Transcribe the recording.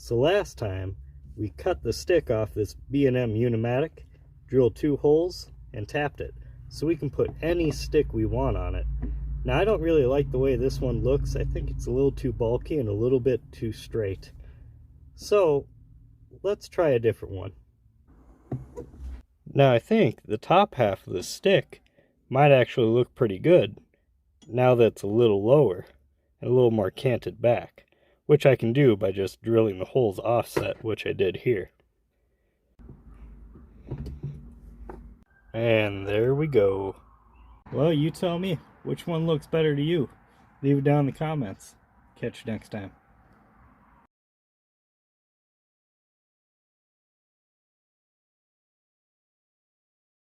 So last time, we cut the stick off this B&M unimatic, drilled 2 holes, and tapped it, so we can put any stick we want on it. Now I don't really like the way this one looks. I think it's a little too bulky and a little bit too straight. So let's try a different one. Now I think the top half of the stick might actually look pretty good now that it's a little lower and a little more canted back, which I can do by just drilling the holes offset, which I did here. And there we go. Well, you tell me, which one looks better to you? Leave it down in the comments. Catch you next time.